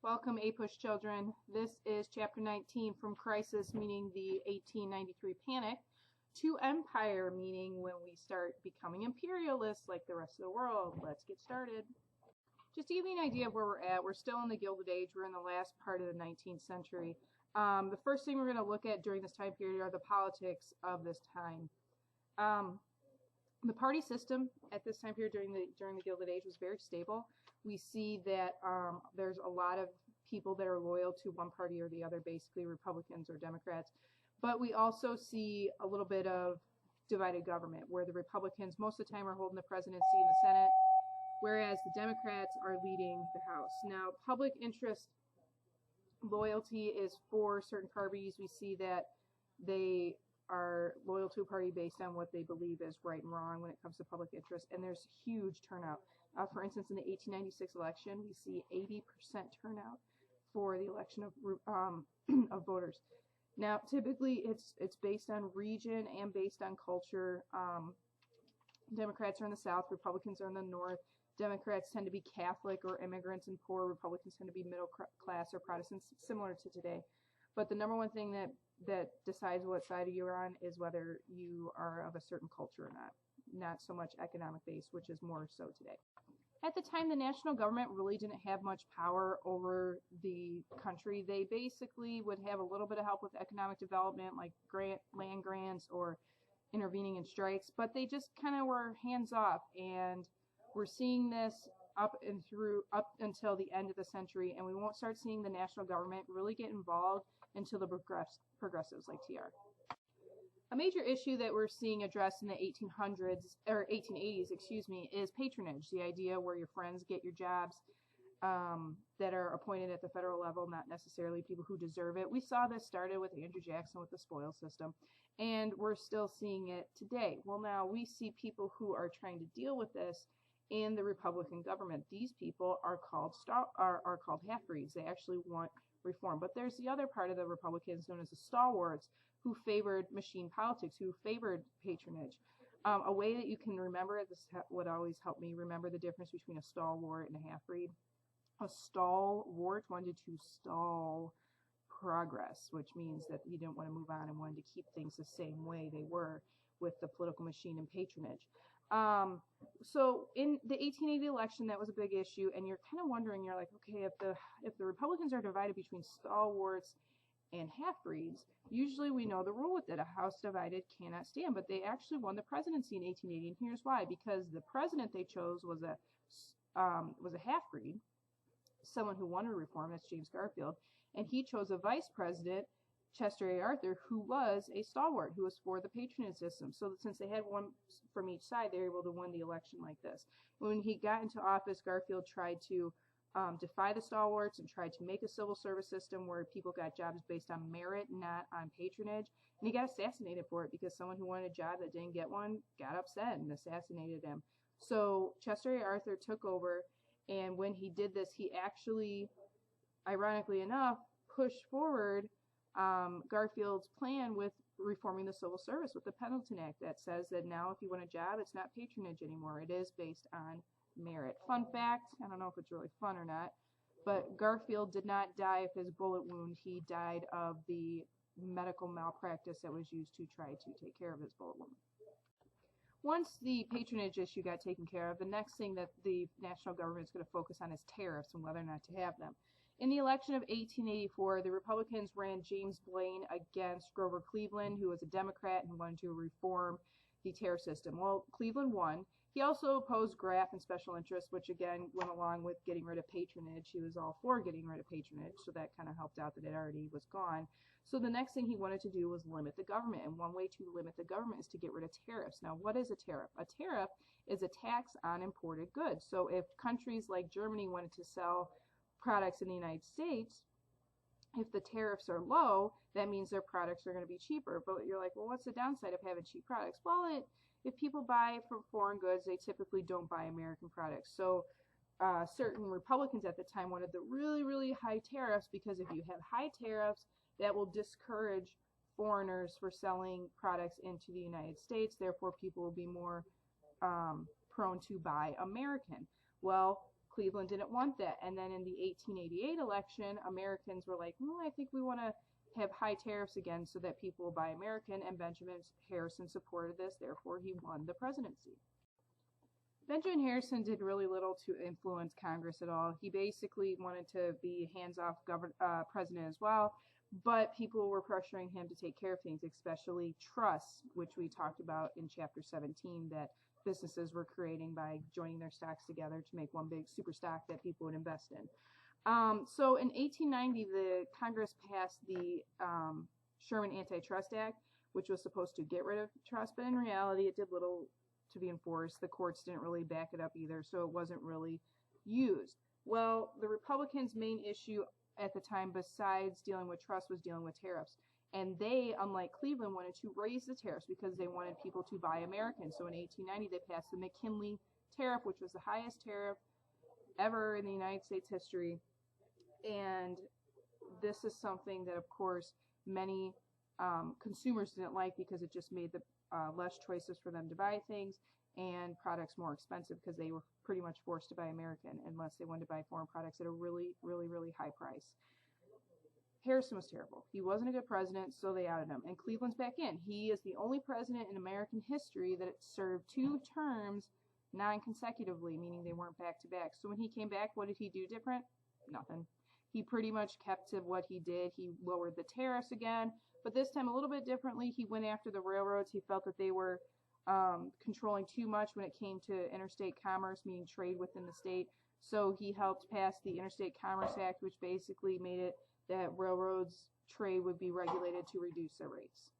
Welcome, APUSH children. This is Chapter 19, from Crisis, meaning the 1893 Panic, to Empire, meaning when we start becoming imperialists like the rest of the world. Let's get started. Just to give you an idea of where we're at, we're still in the Gilded Age. We're in the last part of the 19th century. The first thing we're going to look at during this time period are the politics of this time. The party system at this time period during the Gilded Age was very stable. We see that there's a lot of people that are loyal to one party or the other, basically Republicans or Democrats. But we also see a little bit of divided government, where the Republicans most of the time are holding the presidency and the Senate, whereas the Democrats are leading the House. Now, public interest loyalty is for certain parties. We see that they are loyal to a party based on what they believe is right and wrong when it comes to public interest, and there's huge turnout. For instance, in the 1896 election, we see 80% turnout for the election of voters. Now, typically, it's based on region and based on culture. Democrats are in the South, Republicans are in the North. Democrats tend to be Catholic or immigrants and poor. Republicans tend to be middle class or Protestants, similar to today. But the number one thing that decides what side you're on is whether you are of a certain culture or not so much economic base, which is more so today. At the time, the national government really didn't have much power over the country. They basically would have a little bit of help with economic development, like land grants or intervening in strikes, but they just kind of were hands off, and we're seeing this up until the end of the century, and we won't start seeing the national government really get involved until the progressives like TR. A major issue that we're seeing addressed in the 1880s, is patronage. The idea where your friends get your jobs that are appointed at the federal level, not necessarily people who deserve it. We saw this started with Andrew Jackson with the spoil system, and we're still seeing it today. Well, now we see people who are trying to deal with this in the Republican government. These people are called half-breeds. They actually want reform. But there's the other part of the Republicans known as the stalwarts, who favored machine politics, who favored patronage. A way that you can remember it, this would always help me remember the difference between a stalwart and a half-breed. A stalwart wanted to stall progress, which means that he didn't want to move on and wanted to keep things the same way they were with the political machine and patronage. So in the 1880 election, that was a big issue, and you're kind of wondering, you're like, okay, if the Republicans are divided between stalwarts and half-breeds, usually we know the rule with it: a house divided cannot stand. But they actually won the presidency in 1880, and here's why: because the president they chose was a half-breed, someone who wanted reform. That's James Garfield, and he chose a vice president, Chester A. Arthur, who was a stalwart, who was for the patronage system. So since they had one from each side, they were able to win the election like this. When he got into office, Garfield tried to defy the stalwarts and tried to make a civil service system where people got jobs based on merit, not on patronage. And he got assassinated for it, because someone who wanted a job that didn't get one got upset and assassinated him. So Chester A. Arthur took over, and when he did this, he actually, ironically enough, pushed forward Garfield's plan with reforming the civil service with the Pendleton Act that says that now if you want a job, it's not patronage anymore. It is based on merit. Fun fact, I don't know if it's really fun or not, but Garfield did not die of his bullet wound. He died of the medical malpractice that was used to try to take care of his bullet wound. Once the patronage issue got taken care of, the next thing that the national government is going to focus on is tariffs and whether or not to have them. In the election of 1884, the Republicans ran James Blaine against Grover Cleveland, who was a Democrat and wanted to reform the tariff system. Well, Cleveland won. He also opposed graft and special interests, which again went along with getting rid of patronage. He was all for getting rid of patronage, so that kind of helped out that it already was gone. So the next thing he wanted to do was limit the government, and one way to limit the government is to get rid of tariffs. Now, what is a tariff? A tariff is a tax on imported goods. So if countries like Germany wanted to sell products in the United States, if the tariffs are low, that means their products are going to be cheaper. But you're like, well, what's the downside of having cheap products? Well, if people buy from foreign goods, they typically don't buy American products. So certain Republicans at the time wanted the really, really high tariffs, because if you have high tariffs, that will discourage foreigners for selling products into the United States. Therefore, people will be more prone to buy American. Well, Cleveland didn't want that. And then in the 1888 election, Americans were like, well, I think we want to have high tariffs again so that people will buy American, and Benjamin Harrison supported this, therefore he won the presidency. Benjamin Harrison did really little to influence Congress at all. He basically wanted to be hands-off president as well, but people were pressuring him to take care of things, especially trusts, which we talked about in Chapter 17, that businesses were creating by joining their stocks together to make one big super stock that people would invest in. So in 1890, the Congress passed the Sherman Antitrust Act, which was supposed to get rid of trust, but in reality, it did little to be enforced. The courts didn't really back it up either, so it wasn't really used. Well, the Republicans' main issue at the time, besides dealing with trust, was dealing with tariffs. And they, unlike Cleveland, wanted to raise the tariffs because they wanted people to buy American. So in 1890, they passed the McKinley tariff, which was the highest tariff ever in the United States history. And this is something that, of course, many consumers didn't like because it just made the less choices for them to buy things and products more expensive because they were pretty much forced to buy American unless they wanted to buy foreign products at a really, really, really high price. Harrison was terrible. He wasn't a good president, so they outed him. And Cleveland's back in. He is the only president in American history that served 2 terms non-consecutively, meaning they weren't back-to-back. So when he came back, what did he do different? Nothing. He pretty much kept to what he did. He lowered the tariffs again, but this time a little bit differently. He went after the railroads. He felt that they were controlling too much when it came to interstate commerce, meaning trade within the state. So he helped pass the Interstate Commerce Act, which basically made it that railroads trade would be regulated to reduce their rates.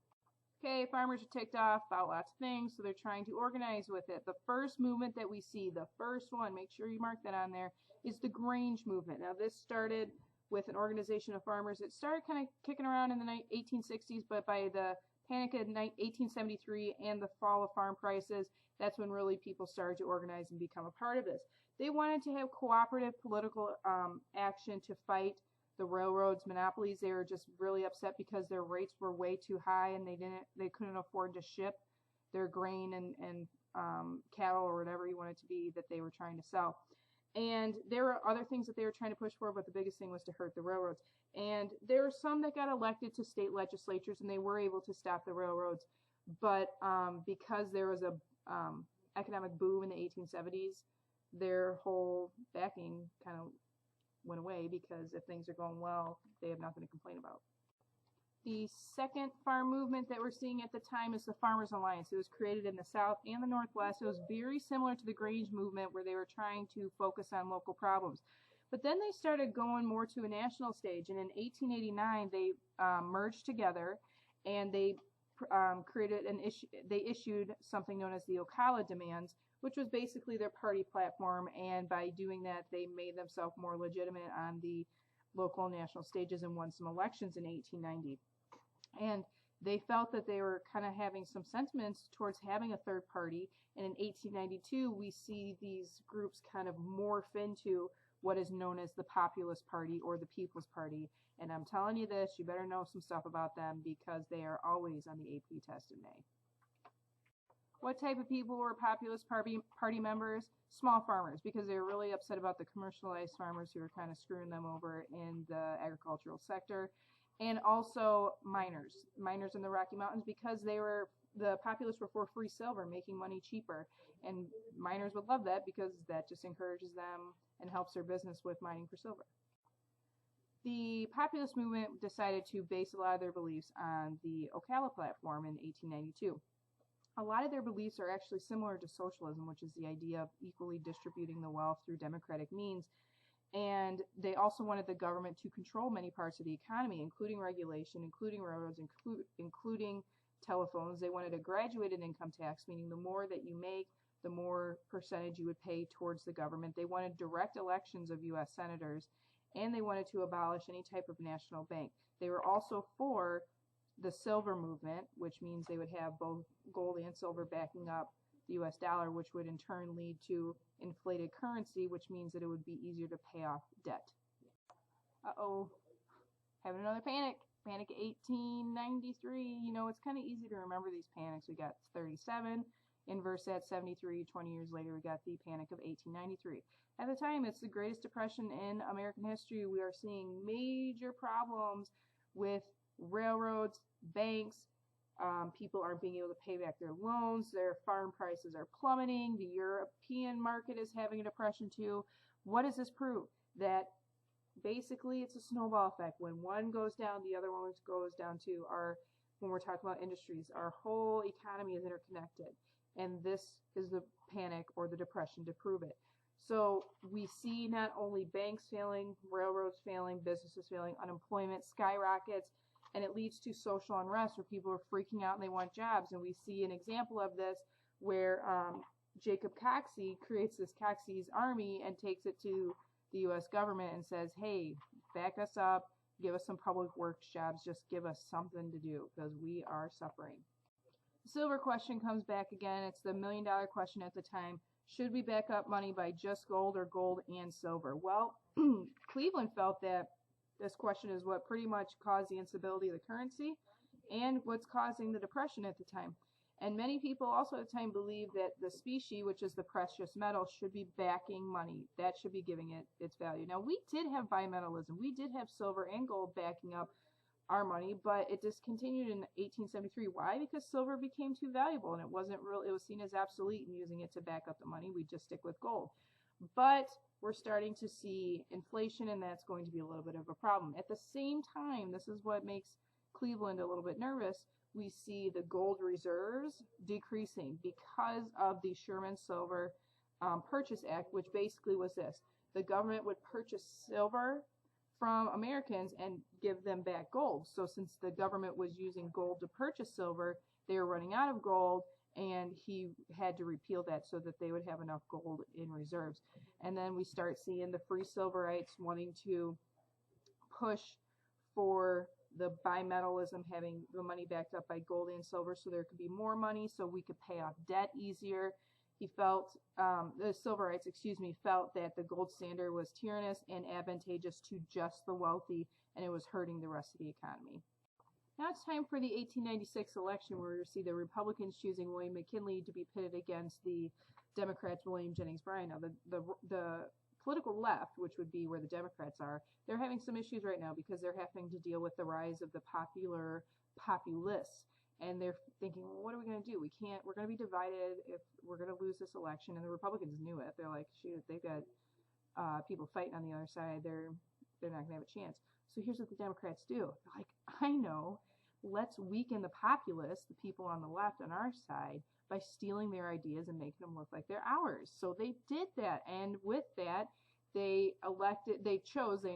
Okay, farmers are ticked off about lots of things, so they're trying to organize with it. The first movement that we see, the first one, make sure you mark that on there, is the Grange Movement. Now this started with an organization of farmers. It started kind of kicking around in the 1860s, but by the Panic of 1873 and the fall of farm prices, that's when really people started to organize and become a part of this. They wanted to have cooperative political action to fight the railroads' monopolies. They were just really upset because their rates were way too high and they couldn't afford to ship their grain and cattle or whatever you want it to be that they were trying to sell. And there were other things that they were trying to push for, but the biggest thing was to hurt the railroads. And there were some that got elected to state legislatures, and they were able to stop the railroads. But because there was a economic boom in the 1870s, their whole backing kind of went away because if things are going well, they have nothing to complain about. The second farm movement that we're seeing at the time is the Farmers Alliance. It was created in the South and the Northwest. It was very similar to the Grange Movement where they were trying to focus on local problems. But then they started going more to a national stage, and in 1889 they merged together and they issued something known as the Ocala Demands, which was basically their party platform, and by doing that they made themselves more legitimate on the local and national stages and won some elections in 1890. And they felt that they were kind of having some sentiments towards having a third party, and in 1892 we see these groups kind of morph into what is known as the Populist Party or the People's Party. And I'm telling you this, you better know some stuff about them because they are always on the AP test in May. What type of people were Populist Party members? Small farmers, because they were really upset about the commercialized farmers who were kind of screwing them over in the agricultural sector. And also miners in the Rocky Mountains, because the Populists were for free silver, making money cheaper. And miners would love that because that just encourages them and helps their business with mining for silver. The Populist movement decided to base a lot of their beliefs on the Ocala platform in 1892. A lot of their beliefs are actually similar to socialism, which is the idea of equally distributing the wealth through democratic means. And they also wanted the government to control many parts of the economy, including regulation, including railroads, including telephones. They wanted a graduated income tax, meaning the more that you make, the more percentage you would pay towards the government. They wanted direct elections of U.S. senators, and they wanted to abolish any type of national bank. They were also for the silver movement, which means they would have both gold and silver backing up the U.S. dollar, which would in turn lead to inflated currency, which means that it would be easier to pay off debt. Uh-oh, having another panic. Panic 1893. You know, it's kind of easy to remember these panics. We got 37, inverse that 73, 20 years later we got the Panic of 1893. At the time, it's the greatest depression in American history. We are seeing major problems with railroads, banks. People aren't being able to pay back their loans. Their farm prices are plummeting. The European market is having a depression too. What does this prove? That basically it's a snowball effect. When one goes down, the other one goes down too. When we're talking about industries, our whole economy is interconnected. And this is the panic or the depression to prove it. So we see not only banks failing, railroads failing, businesses failing, unemployment skyrockets, and it leads to social unrest where people are freaking out and they want jobs. And we see an example of this where Jacob Coxey creates this Coxey's army and takes it to the U.S. government and says, hey, back us up, give us some public works jobs, just give us something to do because we are suffering. The silver question comes back again. It's the $1 million question at the time. Should we back up money by just gold or gold and silver? Well, Cleveland felt that this question is what pretty much caused the instability of the currency and what's causing the depression at the time. And many people also at the time believed that the specie, which is the precious metal, should be backing money. That should be giving it its value. Now, we did have bimetallism. We did have silver and gold backing up our money, but it discontinued in 1873. Why? Because silver became too valuable and it was seen as obsolete in using it to back up the money. We just stick with gold. But we're starting to see inflation, and that's going to be a little bit of a problem. At the same time, this is what makes Cleveland a little bit nervous. We see the gold reserves decreasing because of the Sherman Silver Purchase Act, which basically was this. The government would purchase silver from Americans and give them back gold. So since the government was using gold to purchase silver, they were running out of gold, and he had to repeal that so that they would have enough gold in reserves. And then we start seeing the free silverites wanting to push for the bimetallism, having the money backed up by gold and silver so there could be more money so we could pay off debt easier. He felt, the silverites, felt that the gold standard was tyrannous and advantageous to just the wealthy, and it was hurting the rest of the economy. Now it's time for the 1896 election, where we see the Republicans choosing William McKinley to be pitted against the Democrats, William Jennings Bryan. Now, the political left, which would be where the Democrats are, they're having some issues right now because they're having to deal with the rise of the populists. And they're thinking, well, what are we going to do? We're going to be divided if we're going to lose this election. And the Republicans knew it. They're like, shoot, they've got people fighting on the other side. They're not going to have a chance. So here's what the Democrats do. They're like, I know, let's weaken the populists, the people on the left on our side, by stealing their ideas and making them look like they're ours. So they did that. And with that, they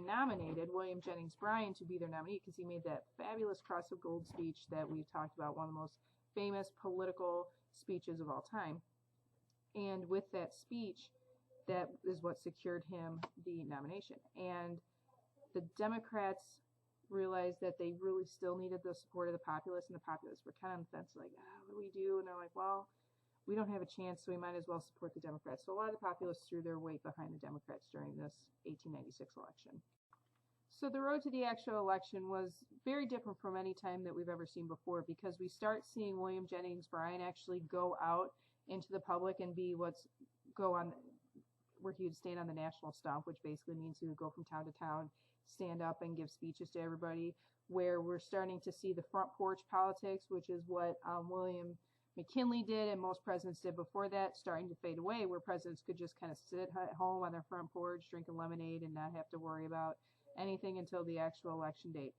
nominated William Jennings Bryan to be their nominee because he made that fabulous Cross of Gold speech that we've talked about, one of the most famous political speeches of all time. And with that speech, that is what secured him the nomination. And the Democrats realized that they really still needed the support of the populists, and the populists were kind of on the fence, like, what do we do? And they're like, well, we don't have a chance, so we might as well support the Democrats. So a lot of the populists threw their weight behind the Democrats during this 1896 election. So the road to the actual election was very different from any time that we've ever seen before, because we start seeing William Jennings Bryan actually go out into the public and be where he would stand on the national stump, which basically means he would go from town to town, stand up and give speeches to everybody, where we're starting to see the front porch politics, which is what William McKinley did and most presidents did before that, starting to fade away, where presidents could just kind of sit at home on their front porch drinking lemonade and not have to worry about anything until the actual election date.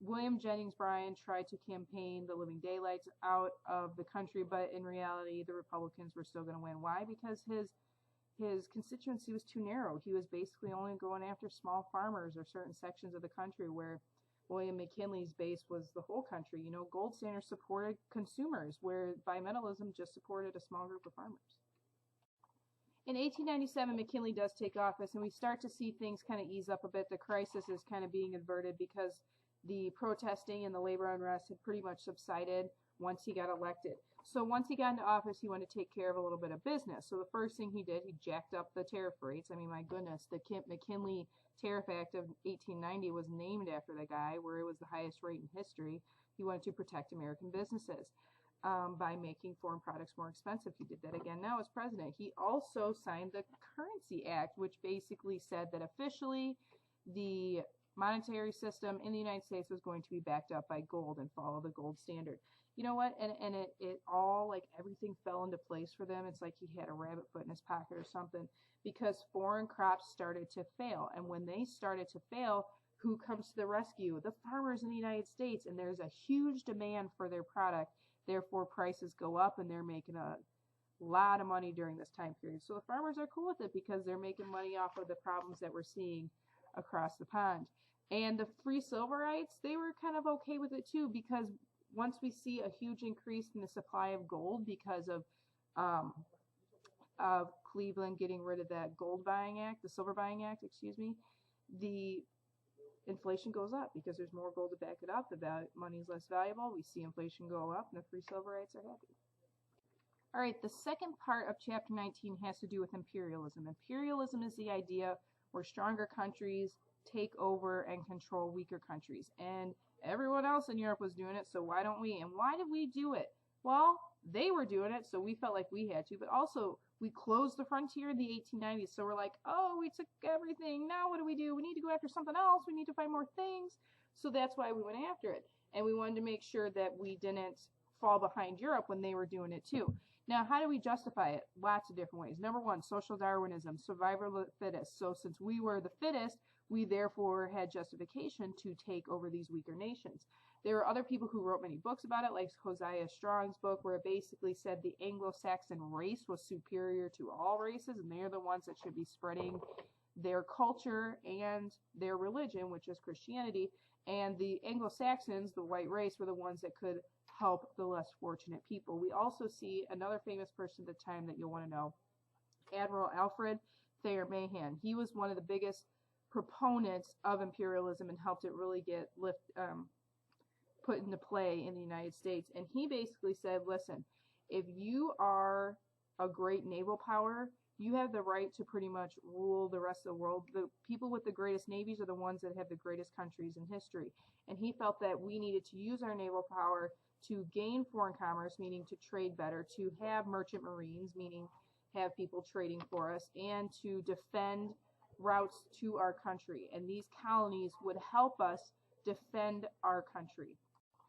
William Jennings Bryan tried to campaign the living daylights out of the country, but in reality the Republicans were still going to win. Why? Because his constituency was too narrow. He was basically only going after small farmers or certain sections of the country, where William McKinley's base was the whole country. You know, gold standards supported consumers, where bimetallism just supported a small group of farmers. In 1897, McKinley does take office, and we start to see things kind of ease up a bit. The crisis is kind of being averted because the protesting and the labor unrest had pretty much subsided once he got elected. So once he got into office, he wanted to take care of a little bit of business. So the first thing he did, he jacked up the tariff rates. I mean, my goodness, the Kip McKinley Tariff Act of 1890 was named after the guy, where it was the highest rate in history. He wanted to protect American businesses. by making foreign products more expensive. He did that again now as president. He also signed the Currency Act, which basically said that officially the monetary system in the United States was going to be backed up by gold and follow the gold standard. You know what? And it all, like, everything fell into place for them. It's like he had a rabbit foot in his pocket or something, because foreign crops started to fail. And when they started to fail, who comes to the rescue? The farmers in the United States. And there's a huge demand for their product. Therefore, prices go up, and they're making a lot of money during this time period. So the farmers are cool with it because they're making money off of the problems that we're seeing across the pond. And the free silverites, they were kind of okay with it too, because once we see a huge increase in the supply of gold because of Cleveland getting rid of that gold buying act, the silver buying act, excuse me, the inflation goes up because there's more gold to back it up. The money is less valuable. We see inflation go up, and the free silverites are happy. All right, the second part of chapter 19 has to do with imperialism. Imperialism is the idea where stronger countries take over and control weaker countries. And everyone else in Europe was doing it, so why don't we? And why did we do it? Well, they were doing it, so we felt like we had to, but also we closed the frontier in the 1890s, so we're like, oh, we took everything, now what do? We need to go after something else, we need to find more things, so that's why we went after it. And we wanted to make sure that we didn't fall behind Europe when they were doing it too. Now, how do we justify it? Lots of different ways. Number one, social Darwinism, survival of the fittest. So since we were the fittest, we therefore had justification to take over these weaker nations. There are other people who wrote many books about it, like Hosea Strong's book, where it basically said the Anglo-Saxon race was superior to all races, and they're the ones that should be spreading their culture and their religion, which is Christianity. And the Anglo-Saxons, the white race, were the ones that could help the less fortunate people. We also see another famous person at the time that you'll want to know, Admiral Alfred Thayer Mahan. He was one of the biggest proponents of imperialism and helped it really get put into play in the United States. And he basically said, listen, if you are a great naval power, you have the right to pretty much rule the rest of the world. The people with the greatest navies are the ones that have the greatest countries in history. And he felt that we needed to use our naval power to gain foreign commerce, meaning to trade better, to have merchant marines, meaning have people trading for us, and to defend routes to our country. And these colonies would help us defend our country.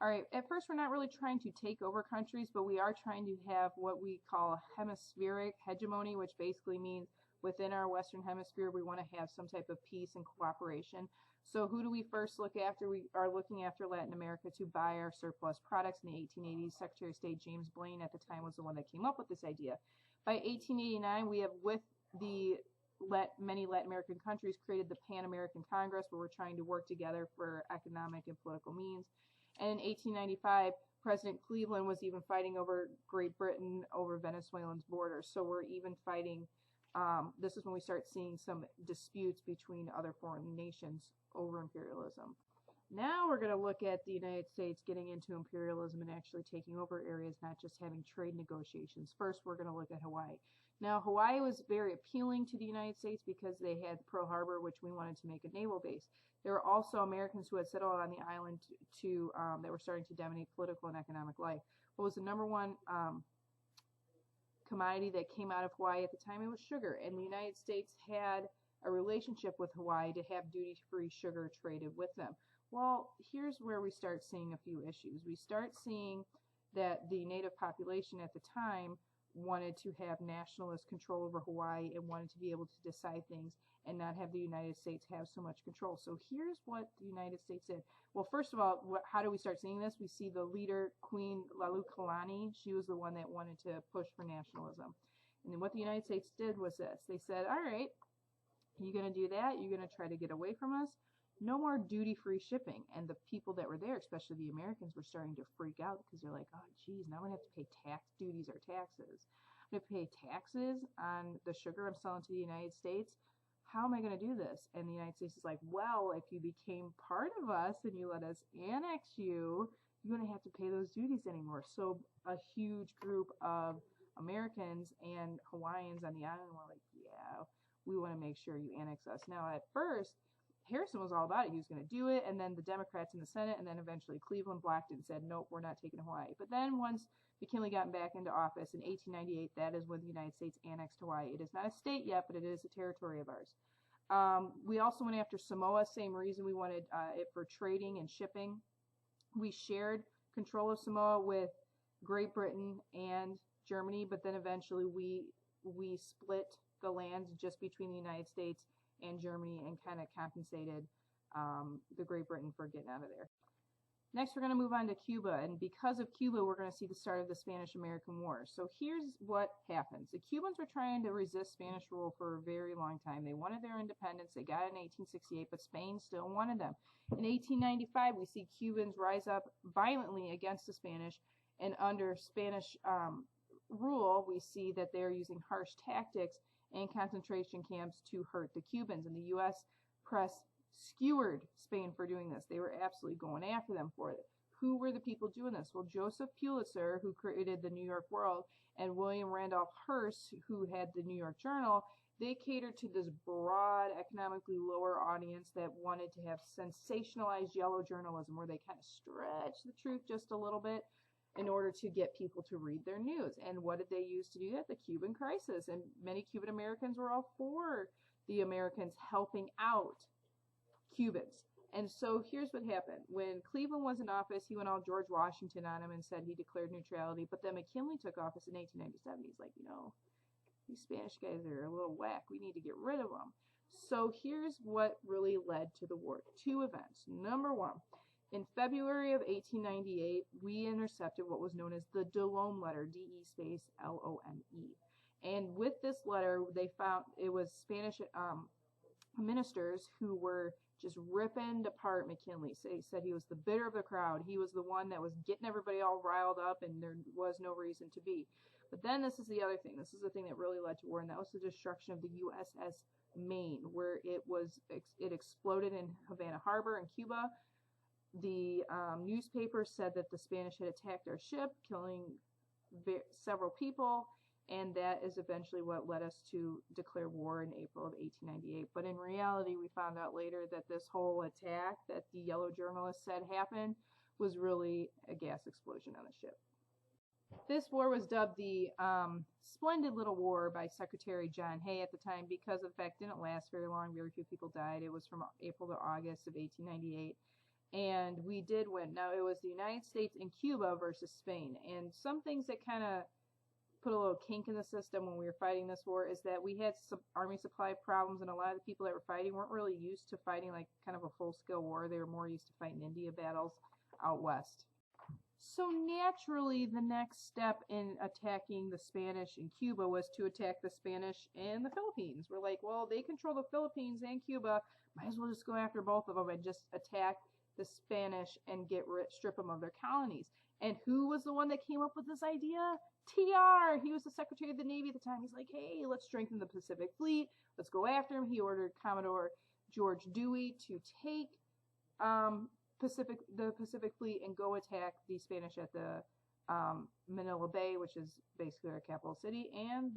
All right, at first we're not really trying to take over countries, but we are trying to have what we call hemispheric hegemony, which basically means within our Western Hemisphere we want to have some type of peace and cooperation. So who do we first look after? We are looking after Latin America to buy our surplus products. In the 1880s, Secretary of State James Blaine at the time was the one that came up with this idea. By 1889, we have, with the many Latin American countries, created the Pan-American Congress, where we're trying to work together for economic and political means. And in 1895, President Cleveland was even fighting over Great Britain, over Venezuelan's borders. So we're even fighting, this is when we start seeing some disputes between other foreign nations over imperialism. Now we're going to look at the United States getting into imperialism and actually taking over areas, not just having trade negotiations. First, we're going to look at Hawaii. Now, Hawaii was very appealing to the United States because they had Pearl Harbor, which we wanted to make a naval base. There were also Americans who had settled on the island that were starting to dominate political and economic life. What was the number one commodity that came out of Hawaii at the time? It was sugar. And the United States had a relationship with Hawaii to have duty-free sugar traded with them. Well, here's where we start seeing a few issues. We start seeing that the native population at the time wanted to have nationalist control over Hawaii and wanted to be able to decide things and not have the United States have so much control. So here's what the United States did. Well, first of all, how do we start seeing this? We see the leader, Queen Laliuokalani. She was the one that wanted to push for nationalism. And then what the United States did was this. They said, all right, you're going to do that? You're going to try to get away from us? No more duty-free shipping. And the people that were there, especially the Americans, were starting to freak out because they're like, oh, geez, now I'm going to have to pay duties or taxes. I'm going to pay taxes on the sugar I'm selling to the United States. How am I going to do this? And the United States is like, well, if you became part of us and you let us annex you, you're going to have to pay those duties anymore. So a huge group of Americans and Hawaiians on the island were like, yeah, we want to make sure you annex us. Now, at first, Harrison was all about it. He was going to do it, and then the Democrats in the Senate, and then eventually Cleveland blocked it and said, nope, we're not taking Hawaii. But then once McKinley got back into office in 1898, that is when the United States annexed Hawaii. It is not a state yet, but it is a territory of ours. We also went after Samoa, same reason. We wanted it for trading and shipping. We shared control of Samoa with Great Britain and Germany, but then eventually we split the lands just between the United States and Germany and kind of compensated the Great Britain for getting out of there. Next, we're going to move on to Cuba, and because of Cuba, we're going to see the start of the Spanish-American War. So here's what happens. The Cubans were trying to resist Spanish rule for a very long time. They wanted their independence. They got it in 1868, but Spain still wanted them. In 1895, we see Cubans rise up violently against the Spanish, and under Spanish rule, we see that they're using harsh tactics and concentration camps to hurt the Cubans, and the U.S. press skewered Spain for doing this. They were absolutely going after them for it. Who were the people doing this? Well, Joseph Pulitzer, who created the New York World, and William Randolph Hearst, who had the New York Journal, they catered to this broad, economically lower audience that wanted to have sensationalized yellow journalism, where they kind of stretch the truth just a little bit in order to get people to read their news. And what did they use to do that? The Cuban crisis. And many Cuban Americans were all for the Americans helping out Cubans. And so here's what happened. When Cleveland was in office, he went all George Washington on him and said he declared neutrality. But then McKinley took office in 1897. He's like, these Spanish guys are a little whack. We need to get rid of them. So here's what really led to the war. Two events. Number one, in February of 1898, we intercepted what was known as the Delome letter, D-E space L-O-M-E. And with this letter, they found it was Spanish ministers who were just ripping apart McKinley. So he said he was the bitter of the crowd. He was the one that was getting everybody all riled up, and there was no reason to be. But then this is the other thing. This is the thing that really led to war, and that was the destruction of the USS Maine, where it exploded in Havana Harbor in Cuba. The newspaper said that the Spanish had attacked our ship, killing several people, and that is eventually what led us to declare war in April of 1898. But in reality, we found out later that this whole attack that the yellow journalist said happened was really a gas explosion on the ship. This war was dubbed the Splendid Little War by Secretary John Hay at the time because the fact didn't last very long. Very few people died. It was from April to August of 1898. And we did win. Now, it was the United States and Cuba versus Spain. And some things that kind of put a little kink in the system when we were fighting this war is that we had some army supply problems, and a lot of the people that were fighting weren't really used to fighting like kind of a full-scale war. They were more used to fighting India battles out west. So naturally, the next step in attacking the Spanish in Cuba was to attack the Spanish in the Philippines. We're like, well, they control the Philippines and Cuba. Might as well just go after both of them and just attack the Spanish and strip them of their colonies. And who was the one that came up with this idea? TR. He was the Secretary of the Navy at the time. He's like, hey, let's strengthen the Pacific Fleet. Let's go after him. He ordered Commodore George Dewey to take the Pacific Fleet and go attack the Spanish at the Manila Bay, which is basically our capital city. And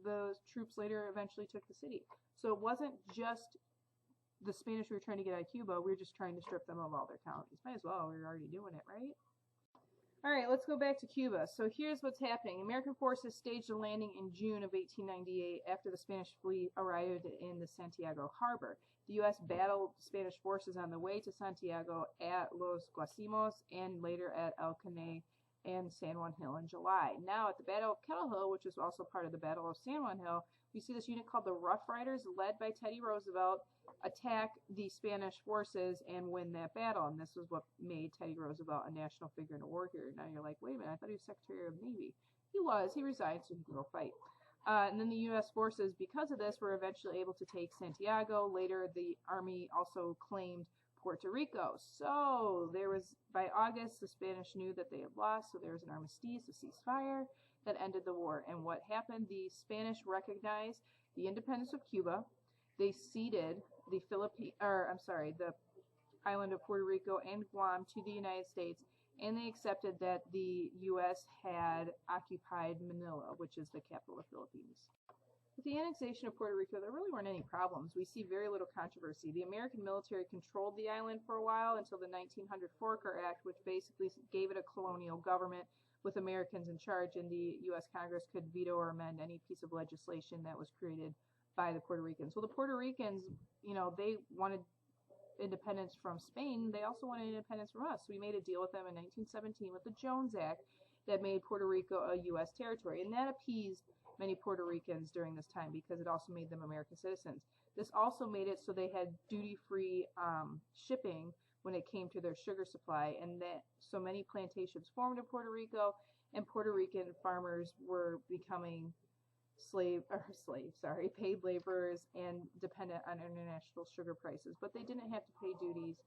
the troops later eventually took the city. So it wasn't just the Spanish we were trying to get out of Cuba. We were just trying to strip them of all their colonies. Might as well. We were already doing it, right? All right, let's go back to Cuba. So here's what's happening. American forces staged a landing in June of 1898 after the Spanish fleet arrived in the Santiago harbor. The U.S. battled Spanish forces on the way to Santiago at Los Guasimos and later at El Caney and San Juan Hill in July. Now, at the Battle of Kettle Hill, which was also part of the Battle of San Juan Hill, we see this unit called the Rough Riders, led by Teddy Roosevelt, attack the Spanish forces and win that battle. And this was what made Teddy Roosevelt a national figure in a war here. Now you're like, wait a minute, I thought he was Secretary of the Navy. He was. He resigned so he could go fight. And then the U.S. forces, because of this, were eventually able to take Santiago. Later, the Army also claimed Puerto Rico. So there was, by August, the Spanish knew that they had lost, so there was an armistice, a ceasefire, that ended the war. And what happened? The Spanish recognized the independence of Cuba. They ceded the island of Puerto Rico and Guam to the United States, and they accepted that the U.S. had occupied Manila, which is the capital of the Philippines. With the annexation of Puerto Rico, there really weren't any problems. We see very little controversy. The American military controlled the island for a while until the 1900 Forker Act, which basically gave it a colonial government with Americans in charge, and the U.S. Congress could veto or amend any piece of legislation that was created by the Puerto Ricans. Well, the Puerto Ricans, they wanted independence from Spain. They also wanted independence from us. So we made a deal with them in 1917 with the Jones Act that made Puerto Rico a U.S. territory, and that appeased many Puerto Ricans during this time because it also made them American citizens. This also made it so they had duty-free shipping when it came to their sugar supply, and that so many plantations formed in Puerto Rico, and Puerto Rican farmers were becoming paid laborers and dependent on international sugar prices, but they didn't have to pay duties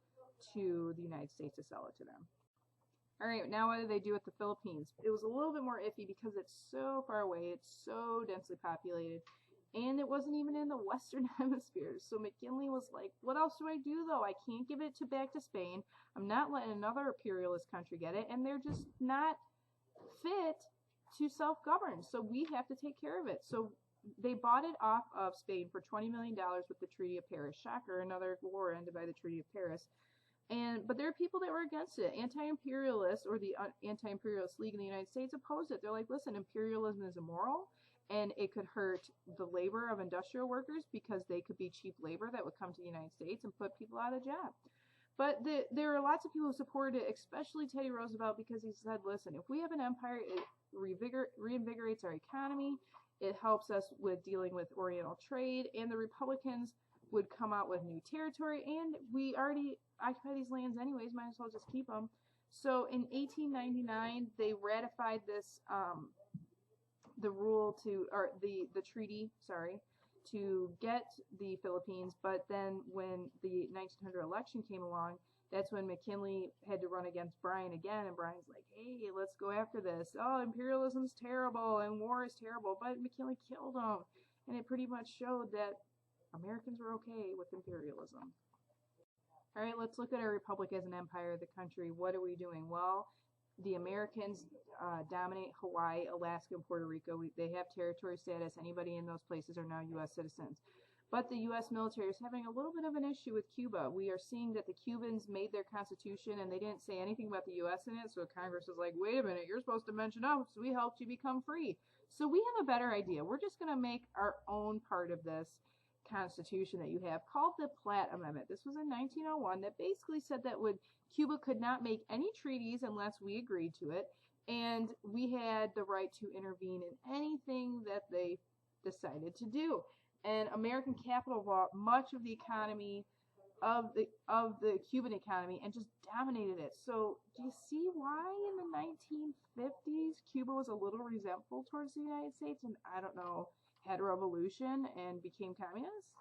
to the United States to sell it to them. All right, now what do they do with the Philippines? It was a little bit more iffy because it's so far away, it's so densely populated, and it wasn't even in the Western Hemisphere. So McKinley was like, what else do I do though? I can't give it back to Spain. I'm not letting another imperialist country get it, and they're just not fit to self-govern. So we have to take care of it. So they bought it off of Spain for $20 million with the Treaty of Paris. Shocker, another war ended by the Treaty of Paris. But there are people that were against it. Anti-imperialists, or the Anti-Imperialist League in the United States, opposed it. They're like, listen, imperialism is immoral, and it could hurt the labor of industrial workers because they could be cheap labor that would come to the United States and put people out of job. But there are lots of people who supported it, especially Teddy Roosevelt, because he said, listen, if we have an empire, it reinvigorates our economy, it helps us with dealing with Oriental trade, and the Republicans would come out with new territory, and we already occupy these lands anyways, might as well just keep them. So in 1899, they ratified this, the treaty, to get the Philippines, but then when the 1900 election came along, that's when McKinley had to run against Bryan again, and Bryan's like, hey, let's go after this. Oh, imperialism's terrible, and war is terrible, but McKinley killed him, and it pretty much showed that Americans were okay with imperialism. All right, let's look at our republic as an empire of the country. What are we doing? Well, the Americans dominate Hawaii, Alaska, and Puerto Rico. They have territory status. Anybody in those places are now U.S. citizens. But the U.S. military is having a little bit of an issue with Cuba. We are seeing that the Cubans made their constitution, and they didn't say anything about the U.S. in it, so Congress is like, wait a minute, you're supposed to mention us. We helped you become free. So we have a better idea. We're just going to make our own part of this constitution that you have called the Platt Amendment. This was in 1901 that basically said that Cuba could not make any treaties unless we agreed to it, and we had the right to intervene in anything that they decided to do. And American capital bought much of the economy of the Cuban economy and just dominated it. So do you see why in the 1950s Cuba was a little resentful towards the United States and, I don't know, had a revolution and became communist?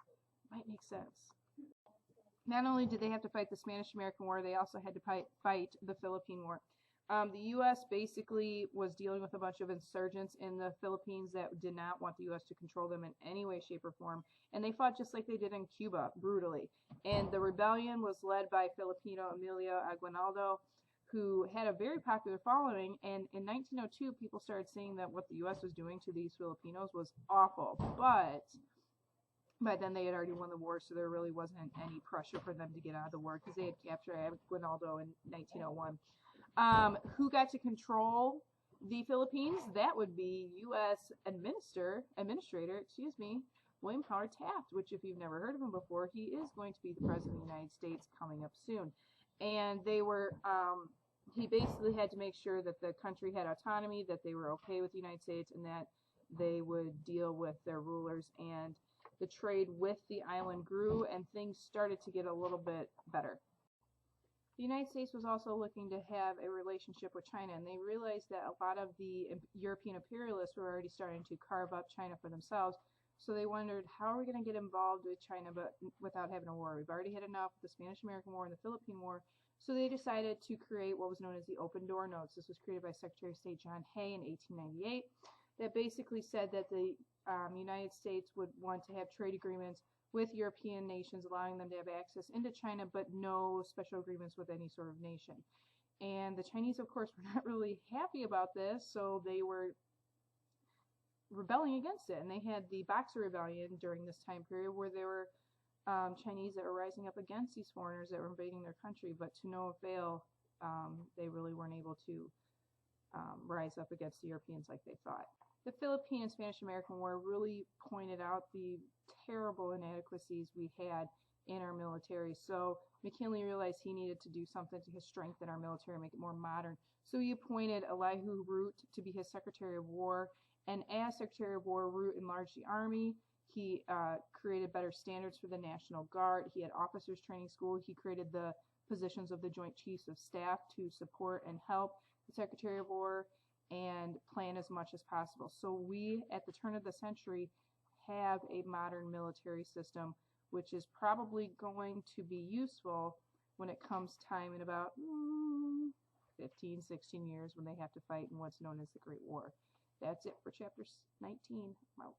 Might make sense. Not only did they have to fight the Spanish-American War, they also had to fight the Philippine War. The U.S. basically was dealing with a bunch of insurgents in the Philippines that did not want the U.S. to control them in any way, shape, or form. And they fought just like they did in Cuba, brutally. And the rebellion was led by Filipino Emilio Aguinaldo, who had a very popular following. And in 1902, people started saying that what the U.S. was doing to these Filipinos was awful. But by then they had already won the war, so there really wasn't any pressure for them to get out of the war because they had captured Aguinaldo in 1901. Who got to control the Philippines? That would be U.S. Administrator, William Howard Taft, which if you've never heard of him before, he is going to be the President of the United States coming up soon. And they were, he basically had to make sure that the country had autonomy, that they were okay with the United States, and that they would deal with their rulers. And the trade with the island grew, and things started to get a little bit better. The United States was also looking to have a relationship with China, and they realized that a lot of the European imperialists were already starting to carve up China for themselves. So they wondered, how are we going to get involved with China but without having a war? We've already had enough with the Spanish-American War and the Philippine War. So they decided to create what was known as the Open Door Notes. This was created by Secretary of State John Hay in 1898. That basically said that the United States would want to have trade agreements with European nations, allowing them to have access into China, but no special agreements with any sort of nation. And the Chinese, of course, were not really happy about this, so they were rebelling against it. And they had the Boxer Rebellion during this time period where there were Chinese that were rising up against these foreigners that were invading their country, but to no avail. They really weren't able to rise up against the Europeans like they thought. The Philippine and Spanish-American War really pointed out the terrible inadequacies we had in our military. So McKinley realized he needed to do something to strengthen our military, make it more modern. So he appointed Elihu Root to be his Secretary of War. And as Secretary of War, Root enlarged the Army. He created better standards for the National Guard. He had officers training school. He created the positions of the Joint Chiefs of Staff to support and help the Secretary of War and plan as much as possible. So we, at the turn of the century, have a modern military system, which is probably going to be useful when it comes time in about 15, 16 years when they have to fight in what's known as the Great War. That's it for chapter 19. I'm out.